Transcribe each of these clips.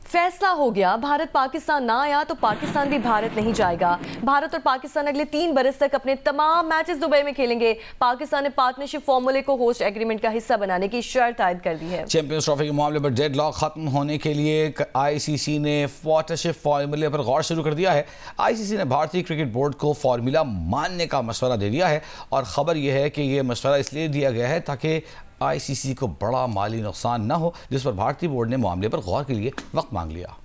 फैसला हो गया, भारत पाकिस्तान ना आया तो पाकिस्तान भी भारत नहीं जाएगा। भारत और पाकिस्तान अगले 3 बरस तक अपने तमाम मैचेस दुबई में खेलेंगे। पाकिस्तान ने पार्टनरशिप फॉर्मूले को होस्ट एग्रीमेंट का हिस्सा बनाने की शर्त आयद कर दी है। चैंपियंस ट्रॉफी के मामले पर डेडलॉक खत्म होने के लिए आईसीसी ने पार्टनरशिप फॉर्मूले पर गौर शुरू कर दिया है। आईसीसी ने भारतीय क्रिकेट बोर्ड को फॉर्मूला मानने का मशवरा दे दिया है और खबर यह है कि यह मशवरा इसलिए दिया गया है ताकि आईसीसी को बड़ा माली नुकसान न हो, जिस पर भारतीय बोर्ड ने मामले पर गौर के लिए वक्त मांग लिया।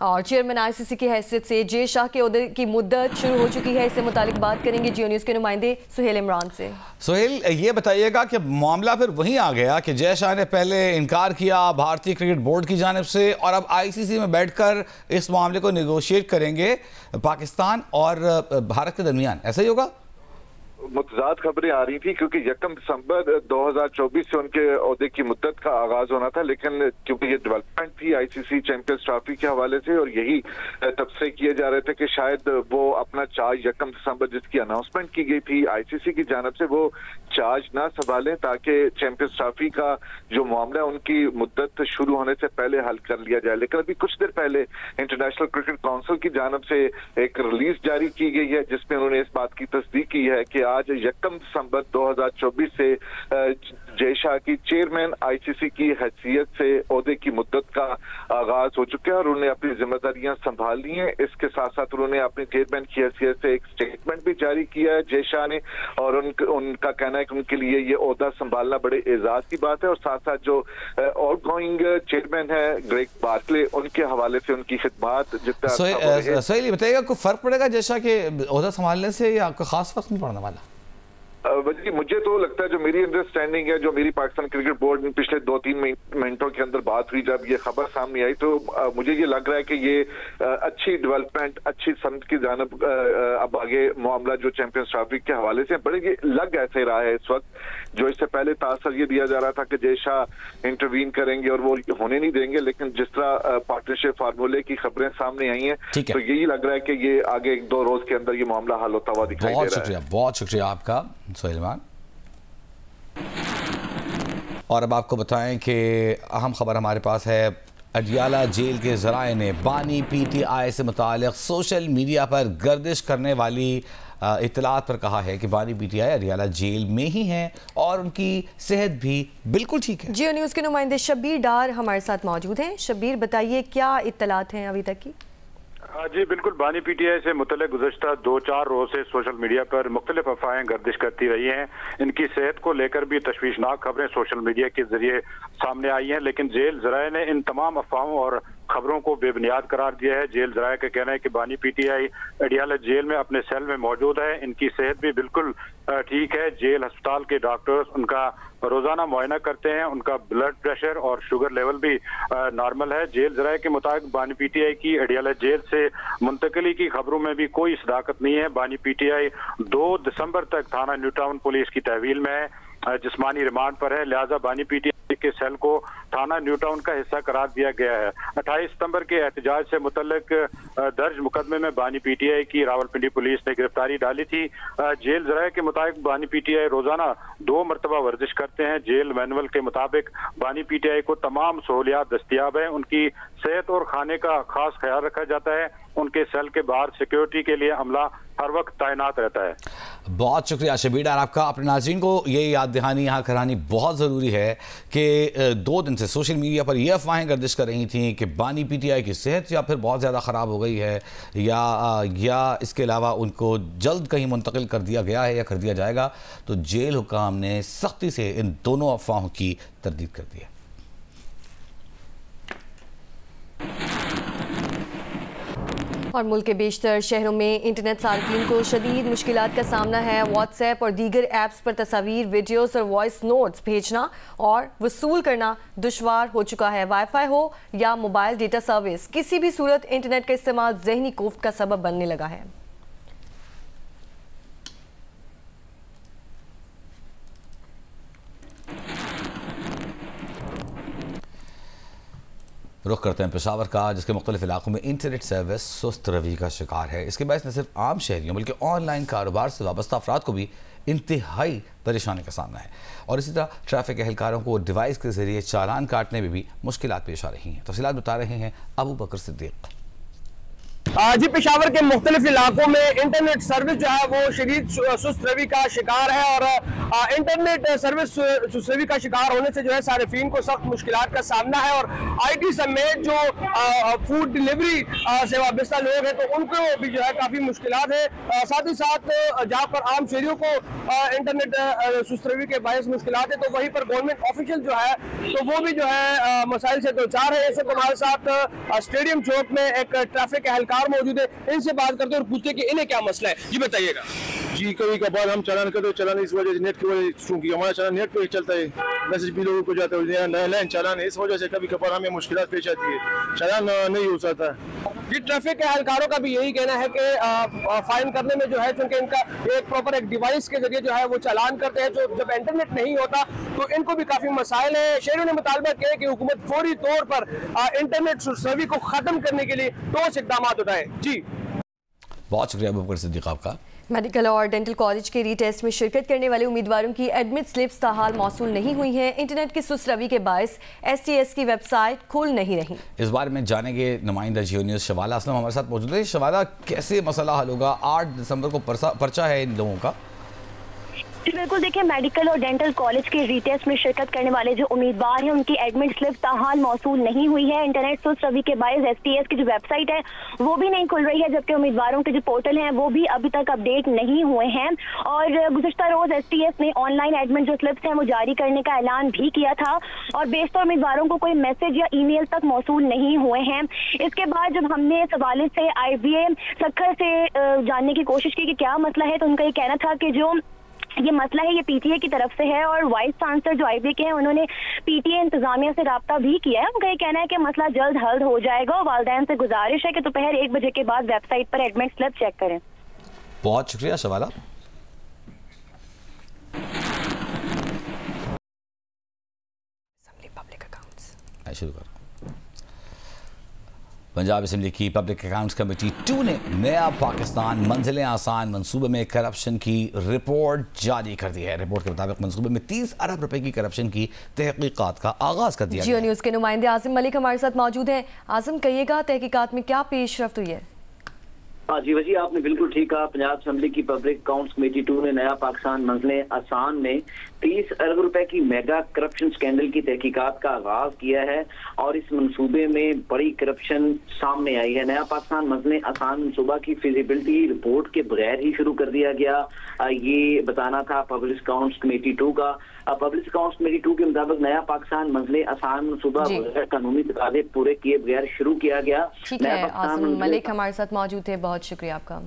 और चेयरमैन आईसीसी की हैसियत से जे शाह के ओहदे की मुद्दत शुरू हो चुकी है। इससे मुतालिक बात करेंगे जियो न्यूज़ के नुमाइंदे सुहेल इमरान से। सुहेल, ये बताइएगा कि मामला फिर वहीं आ गया कि जय शाह ने पहले इनकार किया भारतीय क्रिकेट बोर्ड की जानिब से और अब आईसीसी में बैठकर इस मामले को नेगोशिएट करेंगे पाकिस्तान और भारत के दरमियान, ऐसा ही होगा? मुतजाद खबरें आ रही थी क्योंकि 1 दिसंबर 2024 से उनके ओहदे की मुद्दत का आगाज होना था, लेकिन क्योंकि ये डेवलपमेंट थी आईसीसी चैंपियंस ट्रॉफी के हवाले से और यही तबसरे किए जा रहे थे कि शायद वो अपना चार्ज 1 दिसंबर जिसकी अनाउंसमेंट की गई थी आईसीसी की जानब से वो चार्ज ना संभालें ताकि चैंपियंस ट्रॉफी का जो मामला है उनकी मुद्दत शुरू होने से पहले हल कर लिया जाए। लेकिन अभी कुछ देर पहले इंटरनेशनल क्रिकेट काउंसिल की जानब से एक रिलीज जारी की गई है जिसमें उन्होंने इस बात की तस्दीक की है कि आज 1 दिसंबर 2024 से जय शाह की चेयरमैन आईसीसी की हैसियत से ओहदे की मुद्दत का आगाज हो चुका है और उन्होंने अपनी जिम्मेदारियां संभाल ली हैं। इसके साथ साथ उन्होंने अपनी चेयरमैन की हैसियत से एक स्टेटमेंट भी जारी किया है जय शाह ने और उनका कहना है कि उनके लिए ये ओहदा संभालना बड़े एजाज की बात है और साथ साथ जो आउट गोइंग चेयरमैन है ग्रेग बार्कले उनके हवाले से उनकी खिदमत जितना सही बताइएगा, कोई फर्क पड़ेगा जय शाह के ओहदा संभालने से या कोई खास फर्क नहीं पड़ने वाला? मुझे तो लगता है जो मेरी अंडरस्टैंडिंग है, जो मेरी पाकिस्तान क्रिकेट बोर्ड में पिछले 2-3 मिनटों के अंदर बात हुई जब ये खबर सामने आई तो मुझे ये लग रहा है कि ये अच्छी डेवलपमेंट अच्छी समझ की जानब अब आगे मामला जो चैंपियंस ट्रॉफी के हवाले से बड़े ये लग ऐसे रहा है इस वक्त। जो इससे पहले तासर ये दिया जा रहा था कि जय शाह इंटरवीन करेंगे और वो होने नहीं देंगे, लेकिन जिस तरह पार्टनरशिप फार्मूले की खबरें सामने आई हैं तो यही लग रहा है कि ये आगे 1-2 रोज के अंदर ये मामला हल होता हुआ दिखाई दे रहा है। बहुत शुक्रिया आपका सुहेलमान। और अब आपको बताएं कि अहम खबर हमारे पास है। अडियाला जेल के ज़राए ने बानी पीटीआई से मुताल्लिक़ सोशल मीडिया पर गर्दिश करने वाली इत्तलात पर कहा है कि बानी पीटीआई अडियाला जेल में ही हैं और उनकी सेहत भी बिल्कुल ठीक है। जियो न्यूज़ के नुमाइंदे शब्बीर डार हमारे साथ मौजूद हैं। शब्बीर, बताइए क्या इत्तलात हैं अभी तक की? जी बिल्कुल, बानी पीटीआई से मुतल्लिक़ गुज़श्ता 2-4 रोज से सोशल मीडिया पर मुख्तलिफ अफवाहें गर्दिश करती रही हैं। इनकी सेहत को लेकर भी तशवीशनाक खबरें सोशल मीडिया के जरिए सामने आई हैं, लेकिन जेल ज़राए ने इन तमाम अफवाहों और खबरों को बेबुनियाद करार दिया है। जेल ज़राए का कहना है कि बानी पीटीआई अडियाला जेल में अपने सेल में मौजूद है, इनकी सेहत भी बिल्कुल ठीक है। जेल अस्पताल के डॉक्टर्स उनका रोजाना मुआयना करते हैं, उनका ब्लड प्रेशर और शुगर लेवल भी नॉर्मल है। जेल ज़राए के मुताबिक बानी पीटीआई की अडियाला जेल से मुंतकली की खबरों में भी कोई सदाकत नहीं है। बानी पीटीआई 2 दिसंबर तक थाना न्यू टाउन पुलिस की तहवील में है, जिस्मानी रिमांड पर है, लिहाजा बानी पीटीआई के सेल को थाना न्यू टाउन का हिस्सा करार दिया गया है। 28 सितंबर के एहतजाज से मुतल्लिक दर्ज मुकदमे में बानी पीटीआई की रावलपिंडी पुलिस ने गिरफ्तारी डाली थी। जेल ज़राए के मुताबिक बानी पीटीआई रोजाना 2 मरतबा वर्जिश करते हैं। जेल मैनुअल के मुताबिक बानी पीटीआई को तमाम सहूलियात दस्तियाब है, उनकी सेहत और खाने का खास ख्याल रखा जाता है, उनके सेल के बाहर सिक्योरिटी के लिए अमला हर वक्त तैनात रहता है। बहुत शुक्रिया शब्बीर डार आपका। अपने नाज़रीन को ये याद दहानी यहाँ करानी बहुत ज़रूरी है कि 2 दिन से सोशल मीडिया पर यह अफवाहें गर्दिश कर रही थी कि बानी पीटीआई की सेहत या फिर बहुत ज़्यादा ख़राब हो गई है या इसके अलावा उनको जल्द कहीं मुंतकिल कर दिया गया है या कर दिया जाएगा, तो जेल हुकाम ने सख्ती से इन दोनों अफवाहों की तरदीद कर दी है। और मुल्क के बेशतर शहरों में इंटरनेट सार्फिन को शदीद मुश्किलात का सामना है। व्हाट्सएप और दीगर ऐप्स पर तस्वीर, वीडियोस और वॉइस नोट्स भेजना और वसूल करना दुश्वार हो चुका है। वाईफाई हो या मोबाइल डेटा सर्विस, किसी भी सूरत इंटरनेट का इस्तेमाल ज़हनी कोफ्त का सबब बनने लगा है। रुख करते हैं पेशावर का, जिसके मुख्तलिफ इलाकों में इंटरनेट सर्विस सुस्त रवि का शिकार है। इसके बायस न सिर्फ आम शहरियों बल्कि ऑनलाइन कारोबार से वाबस्ता अफराद को भी इंतहाई परेशानी का सामना है और इसी तरह ट्रैफिक एहलकारों को डिवाइस के जरिए चालान काटने में भी मुश्किलात पेश आ रही हैं। तफसीलात बता रहे हैं अबू बकर सिद्दीक। जी, पेशावर के मुख्तलिफ इलाकों में इंटरनेट सर्विस जो है वो शदीद सुस्त रवि का शिकार है और इंटरनेट सर्विस सुस्त रवि का शिकार होने से जो है सारिफीन को सख्त मुश्किलात का सामना है और IT समेत जो फूड डिलीवरी से वाबस्ता लोग हैं तो उनको भी जो है काफ़ी मुश्किलात है। साथ ही साथ जहाँ पर आम शहरियों को इंटरनेट सुस्त रवि के बायस मुश्किलात है तो वहीं पर गवर्नमेंट ऑफिशियल जो है तो वो भी जो है मसाइल से दो चार है। इससे हमारे साथ स्टेडियम चौक में एक ट्रैफिक एहलकार मौजूद है, इनसे बात करते हैं और पूछते हैं कि इन्हें क्या मसला है। जी बताइएगा। जी, कभी कभार हम चालान करते चलान इस वजह से नेट की वजह से, क्योंकि हमारा चालान नेट पे ही चलता है, मैसेज भी लोगों को जाता है नया चालान है, इस वजह से कभी कभार हमें मुश्किलात पेश आती है, चालान नहीं हो सकता। जी, ट्रैफिक के एहलकारों का भी यही कहना है कि फाइन करने में जो है चूंकि इनका एक प्रॉपर एक डिवाइस के जरिए जो है वो चालान करते हैं, जो जब इंटरनेट नहीं होता तो इनको भी काफी मसाइल है। शहरियों ने मुतालबा किया कि हुकूमत फौरी तौर पर इंटरनेट सर्विस को खत्म करने के लिए ठोस इकदाम उठाए। जी बहुत शुक्रिया अबू बकर सिद्दीक आपका। मेडिकल और डेंटल कॉलेज के रीटेस्ट में शिरकत करने वाले उम्मीदवारों की एडमिट स्लिप्स ताहाल मौसूल नहीं हुई हैं। इंटरनेट की सुस्त रवि के बायस STS की वेबसाइट खुल नहीं रही। इस बारे में जानेंगे नुमाइंदा जियो न्यूज़ शवाला असलम हमारे साथ मौजूद है। शवाला, कैसे मसला हल होगा? 8 दिसंबर को पर्चा है इन लोगों का। बिल्कुल, देखिए मेडिकल और डेंटल कॉलेज के रीटेस्ट में शिरकत करने वाले जो उम्मीदवार हैं उनकी एडमिट स्लिप ताहाल मौसूल नहीं हुई है। इंटरनेट सुस्त रवि के बायस STS की जो वेबसाइट है वो भी नहीं खुल रही है, जबकि उम्मीदवारों के जो पोर्टल हैं वो भी अभी तक अपडेट नहीं हुए हैं। और गुज़िश्ता रोज STS ने ऑनलाइन एडमिट जो स्लिप्स हैं वो जारी करने का ऐलान भी किया था और बेशतर उम्मीदवारों को कोई मैसेज या ईमेल तक मौसूल नहीं हुए हैं। इसके बाद जब हमने इस हवाले से IBA सक्खर से जानने की कोशिश की कि क्या मसला है, तो उनका ये कहना था कि जो ये मसला है ये PTA की तरफ से है और वाइस चांसलर जो IBA के हैं उन्होंने PTA इंतजामिया से राब्ता भी किया है। उनका ये कहना है कि मसला जल्द हल हो जाएगा और वालिदैन से गुजारिश है कि दोपहर 1 बजे के बाद वेबसाइट पर एडमिट स्लिप चेक करें। बहुत शुक्रिया शवाला। शुरू कर पंजाब असेंबली की पब्लिक अकाउंट्स कमेटी 2 ने नया पाकिस्तान मंजिलें आसान मंसूबे में करप्शन की रिपोर्ट जारी कर दी है। रिपोर्ट के मुताबिक मंसूबे में 30 अरब रुपए की करप्शन की तहकीकात का आगाज कर दिया। जियो न्यूज़ के नुमाइंदे आसिम मलिक हमारे साथ मौजूद हैं। आसिम, कहिएगा तहकीकात में क्या पेशरफ्त हुई है? हाँ जी वजी, आपने बिल्कुल ठीक कहा। पंजाब असेंबली की पब्लिक अकाउंट्स कमेटी 2 ने नया पाकिस्तान मंजिलें आसान में 30 अरब रुपए की मेगा करप्शन स्कैंडल की तहकीकात का आगाज किया है और इस मंसूबे में बड़ी करप्शन सामने आई है। नया पाकिस्तान मंजिलें आसान मंसूबा की फिजिबिलिटी रिपोर्ट के बगैर ही शुरू कर दिया गया, ये बताना था पब्लिक अकाउंट्स कमेटी 2 का। पब्लिक अकाउंट्स कमेटी 2 के मुताबिक नया पाकिस्तान मंजिलें आसान मंसूबा बगैर कानूनी तकाज़े पूरे किए बगैर शुरू किया गया। ठीक है, आसिम मलिक हमारे साथ मौजूद थे, बहुत शुक्रिया आपका।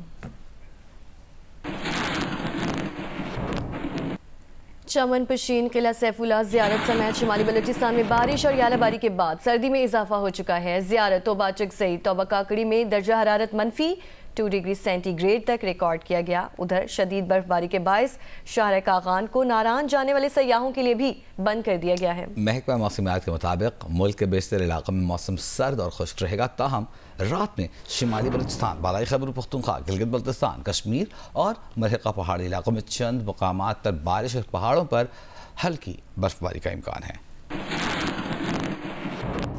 चमन, पशीन, किला सैफुल्लाह ज़ियारत समेत शुमाली बलूचिस्तान में बारिश और यालाबारी के बाद सर्दी में इजाफा हो चुका है। ज़ियारत, तौबा चकसई, तौबा काकड़ी में दर्जा हरारत -2 डिग्री सेंटीग्रेड तक रिकॉर्ड किया गया। उधर शदीद बर्फबारी के बायस शाहर कागान को नारान जाने वाले सयाहों के लिए भी बंद कर दिया गया है। महकमा मौसमियात के मुताबिक मुल्क के बेशतर इलाकों में मौसम सर्द और खुश्क रहेगा, ताहम रात में शुमाली बलूचिस्तान, बालाई खैबर पख्तूनख्वा, गिलगित बल्तिस्तान, कश्मीर और मरहका पहाड़ी इलाकों में चंद मकामात पर बारिश और पहाड़ों पर हल्की बर्फबारी का इम्कान है।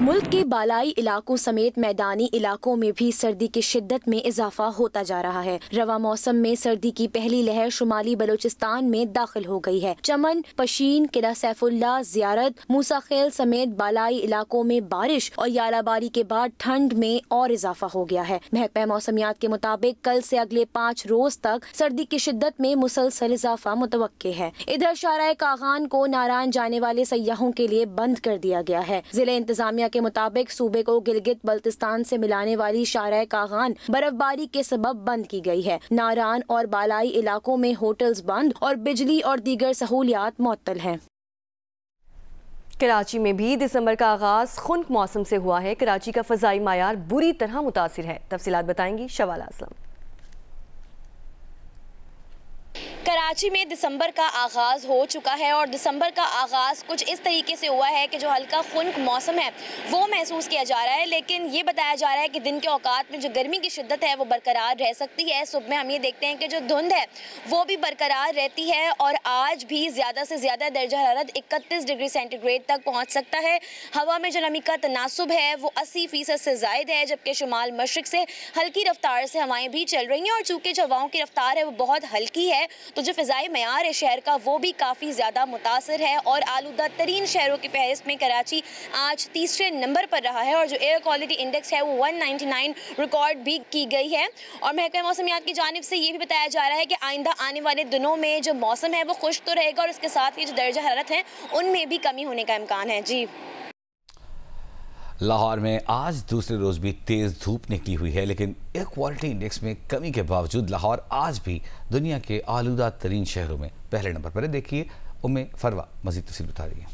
मुल्क के बालाई इलाकों समेत मैदानी इलाकों में भी सर्दी की शिद्दत में इजाफा होता जा रहा है। रवा मौसम में सर्दी की पहली लहर शुमाली बलूचिस्तान में दाखिल हो गई है। चमन, पशीन, किला सैफुल्लाह, ज़ियारत, मूसा खेल समेत बालाई इलाकों में बारिश और यालाबारी के बाद ठंड में और इजाफा हो गया है। महकमा मौसमियात के मुताबिक कल से अगले 5 रोज तक सर्दी की शिद्दत में मुसलसल इजाफा मुतवक्के है। इधर शाहराए कागान को नारान जाने वाले सयाहों के लिए बंद कर दिया गया है। जिले इंतजामिया के मुताबिक सूबे को गिलगित बल्तिस्तान से मिलाने वाली शाहराए कागान बर्फबारी के सबब बंद की गई है। नारान और बालाई इलाकों में होटल्स बंद और बिजली और दीगर सहूलियात मुअत्तल हैं। कराची में भी दिसंबर का आगाज खुनक मौसम से हुआ है। कराची का फजाई मायार बुरी तरह मुतासिर है। तफसीलात बताएंगी शवाला असलम। कराची में दिसंबर का आगाज़ हो चुका है और दिसंबर का आगाज़ कुछ इस तरीके से हुआ है कि जो हल्का खुनक मौसम है वो महसूस किया जा रहा है, लेकिन ये बताया जा रहा है कि दिन के औकात में जो गर्मी की शिद्दत है वो बरकरार रह सकती है। सुबह में हम ये देखते हैं कि जो धुंध है वो भी बरकरार रहती है और आज भी ज़्यादा से ज़्यादा दर्जा हरारत 31 डिग्री सेंटीग्रेड तक पहुँच सकता है। हवा में जो नमी का तनासुब है वो 80% से ज़ायद है, जबकि शुमाल मशरिक से हल्की रफ्तार से हवाएँ भी चल रही हैं और चूँकि जो हवाओं की रफ्तार है वो बहुत हल्की है तो जो फ़िज़ाई मयार है शहर का वो भी काफ़ी ज़्यादा मुतासर है और आलूदा तरीन शहरों की फहरिस्त में कराची आज तीसरे नंबर पर रहा है और जो एयर क्वालिटी इंडेक्स है वो 199 रिकॉर्ड भी की गई है। और महकमा मौसमियात की जानिब से ये भी बताया जा रहा है कि आइंदा आने वाले दिनों में जो मौसम है वो खुश्क तो रहेगा और इसके साथ ही जो दर्जा हरारत है उनमें भी कमी होने का इम्कान है। जी, लाहौर में आज दूसरे रोज़ भी तेज़ धूप निकली हुई है, लेकिन एयर क्वालिटी इंडेक्स में कमी के बावजूद लाहौर आज भी दुनिया के आलूदा तरीन शहरों में पहले नंबर पर है। देखिए उम्मे फरवा मज़ीद तफसील बता रही है।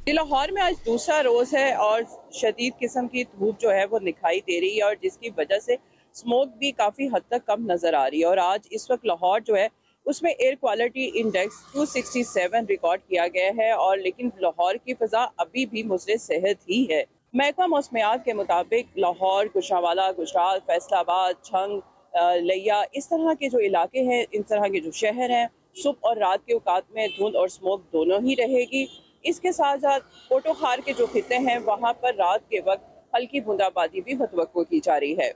लाहौर में आज दूसरा रोज़ है और शदीद किस्म की धूप जो है वो दिखाई दे रही है और जिसकी वजह से स्मोक भी काफ़ी हद तक कम नज़र आ रही है। और आज इस वक्त लाहौर जो है उसमें एयर क्वालिटी इंडेक्स 267 रिकॉर्ड किया गया है और लेकिन लाहौर की फ़ज़ा अभी भी मुज़र सेहत ही है। महकमा मौसमियात के मुताबिक लाहौर, गुजरांवाला, गुजरात, फैसलाबाद, छंग, लिया, इस तरह के जो इलाके हैं, इन तरह के जो शहर हैं, सुबह और रात के औकात में धुंध और स्मोक दोनों ही रहेगी। इसके साथ साथ पोटोखार के जो खिते हैं वहाँ पर रात के वक्त हल्की बूंदाबांदी भी मुतवक्को की जा रही है।